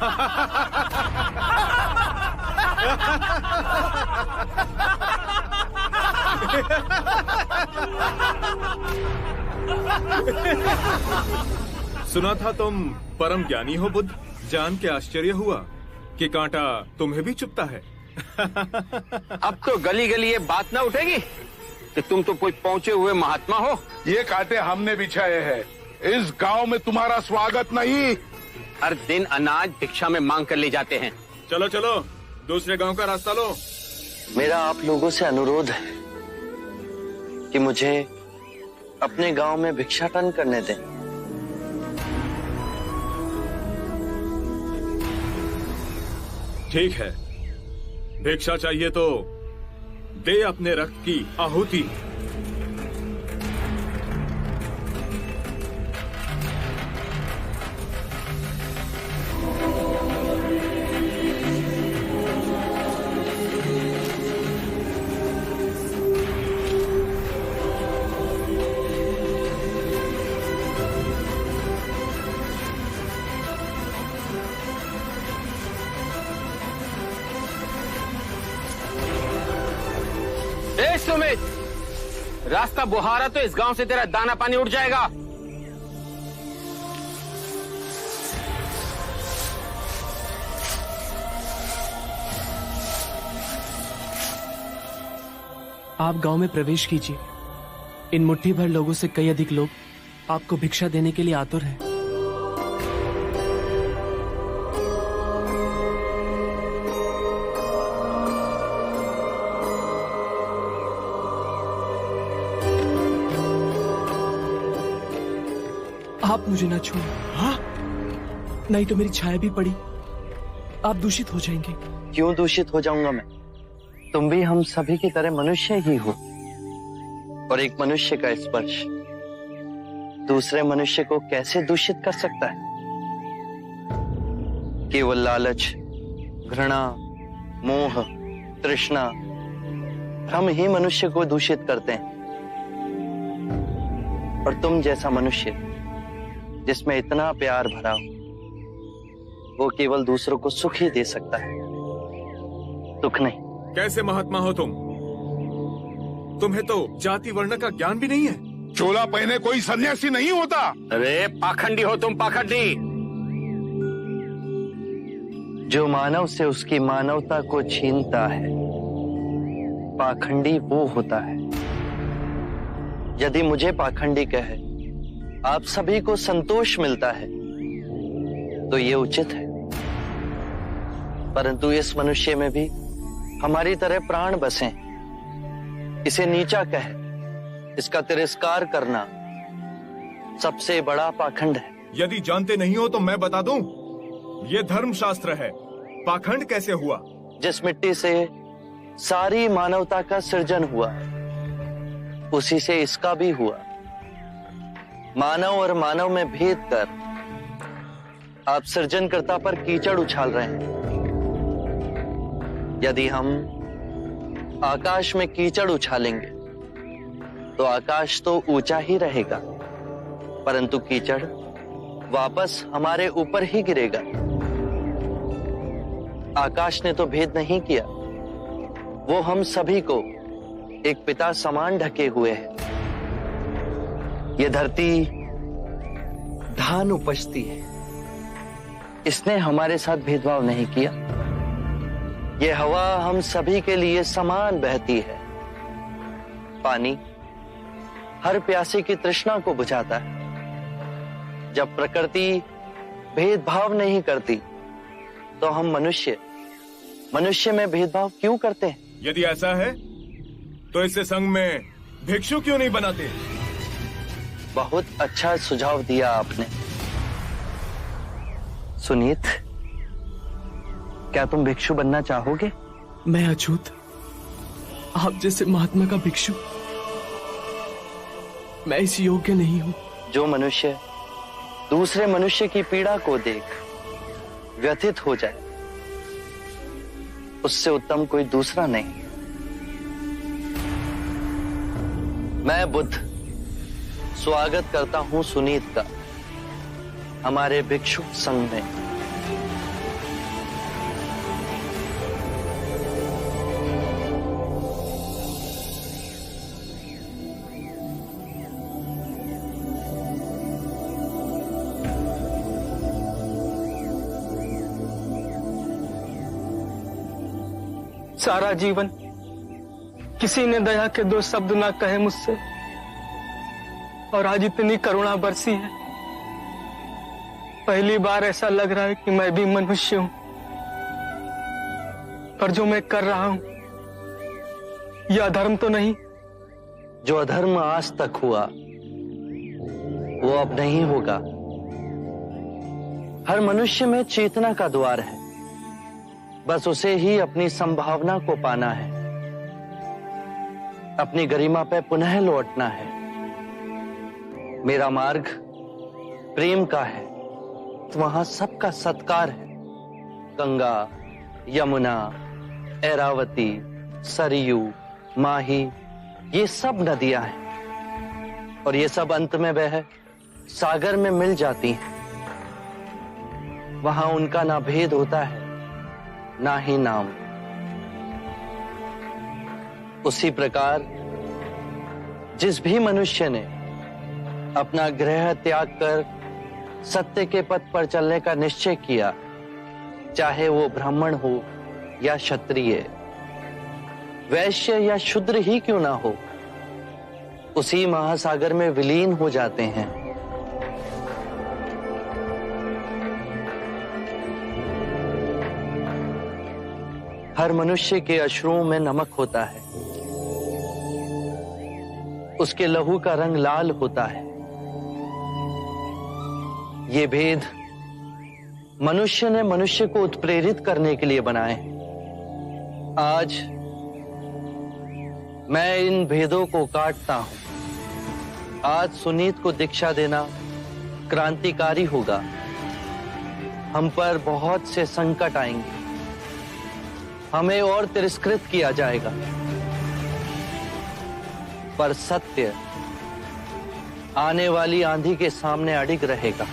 सुना था तुम परम ज्ञानी हो बुद्ध। जान के आश्चर्य हुआ कि कांटा तुम्हें भी चुभता है। अब तो गली गली ये बात ना उठेगी कि तुम तो कोई पहुंचे हुए महात्मा हो। ये कांटे हमने बिछाए हैं। इस गांव में तुम्हारा स्वागत नहीं। हर दिन अनाज भिक्षा में मांग कर ले जाते हैं। चलो चलो, दूसरे गांव का रास्ता लो। मेरा आप लोगों से अनुरोध है कि मुझे अपने गांव में भिक्षाटन करने दें। ठीक है, भिक्षा चाहिए तो दे अपने रक्त की आहुति। सुमित, रास्ता बुहारा तो इस गांव से तेरा दाना पानी उड़ जाएगा। आप गांव में प्रवेश कीजिए। इन मुट्ठी भर लोगों से कई अधिक लोग आपको भिक्षा देने के लिए आतुर हैं। आप मुझे ना छूए। हाँ, नहीं तो मेरी छाया भी पड़ी, आप दूषित हो जाएंगे। क्यों दूषित हो जाऊंगा मैं? तुम भी हम सभी की तरह मनुष्य ही हो, और एक मनुष्य का स्पर्श दूसरे मनुष्य को कैसे दूषित कर सकता है? केवल लालच, घृणा, मोह, तृष्णा, हम ही मनुष्य को दूषित करते हैं। और तुम जैसा मनुष्य जिसमें इतना प्यार भरा हो, वो केवल दूसरों को सुख ही दे सकता है, दुख नहीं। कैसे महात्मा हो तुम? तुम्हें तो जाति वर्ण का ज्ञान भी नहीं है। चोला पहने कोई सन्यासी नहीं होता। अरे पाखंडी हो तुम, पाखंडी। जो मानव से उसकी मानवता को छीनता है, पाखंडी वो होता है। यदि मुझे पाखंडी कहे आप सभी को संतोष मिलता है तो ये उचित है, परंतु इस मनुष्य में भी हमारी तरह प्राण बसे। इसे नीचा कहे, इसका तिरस्कार करना सबसे बड़ा पाखंड है। यदि जानते नहीं हो तो मैं बता दूं, ये धर्मशास्त्र है। पाखंड कैसे हुआ? जिस मिट्टी से सारी मानवता का सृजन हुआ, उसी से इसका भी हुआ। मानव और मानव में भेद कर आप सृजनकर्ता पर कीचड़ उछाल रहे हैं। यदि हम आकाश में कीचड़ उछालेंगे तो आकाश तो ऊंचा ही रहेगा, परंतु कीचड़ वापस हमारे ऊपर ही गिरेगा। आकाश ने तो भेद नहीं किया, वो हम सभी को एक पिता समान ढके हुए है। ये धरती धान उपजती है, इसने हमारे साथ भेदभाव नहीं किया। ये हवा हम सभी के लिए समान बहती है। पानी हर प्यासे की तृष्णा को बुझाता है। जब प्रकृति भेदभाव नहीं करती तो हम मनुष्य में भेदभाव क्यों करते हैं? यदि ऐसा है तो इससे संघ में भिक्षु क्यों नहीं बनाते? बहुत अच्छा सुझाव दिया आपने। सुनीत, क्या तुम भिक्षु बनना चाहोगे? मैं अछूत, आप जैसे महात्मा का भिक्षु मैं इस योग्य नहीं हूं। जो मनुष्य दूसरे मनुष्य की पीड़ा को देख व्यथित हो जाए, उससे उत्तम कोई दूसरा नहीं। मैं बुद्ध स्वागत करता हूं सुनीत का हमारे भिक्षुक संघ में। सारा जीवन किसी ने दया के 2 शब्द ना कहे मुझसे, और आज इतनी करुणा बरसी है। पहली बार ऐसा लग रहा है कि मैं भी मनुष्य हूं, पर जो मैं कर रहा हूं यह अधर्म तो नहीं? जो अधर्म आज तक हुआ वो अब नहीं होगा। हर मनुष्य में चेतना का द्वार है, बस उसे ही अपनी संभावना को पाना है, अपनी गरिमा पे पुनः लौटना है। मेरा मार्ग प्रेम का है, वहां सबका सत्कार है। गंगा, यमुना, ऐरावती, सरयू, माही, ये सब नदियां हैं, और ये सब अंत में वह सागर में मिल जाती हैं। वहां उनका ना भेद होता है, ना ही नाम। उसी प्रकार जिस भी मनुष्य ने अपना ग्रह त्याग कर सत्य के पथ पर चलने का निश्चय किया, चाहे वो ब्राह्मण हो या क्षत्रिय, वैश्य या शूद्र ही क्यों ना हो, उसी महासागर में विलीन हो जाते हैं। हर मनुष्य के अश्रुओं में नमक होता है, उसके लहू का रंग लाल होता है। ये भेद मनुष्य ने मनुष्य को उत्प्रेरित करने के लिए बनाए। आज मैं इन भेदों को काटता हूं। आज सुनीत को दीक्षा देना क्रांतिकारी होगा। हम पर बहुत से संकट आएंगे, हमें और तिरस्कृत किया जाएगा, पर सत्य आने वाली आंधी के सामने अडिग रहेगा।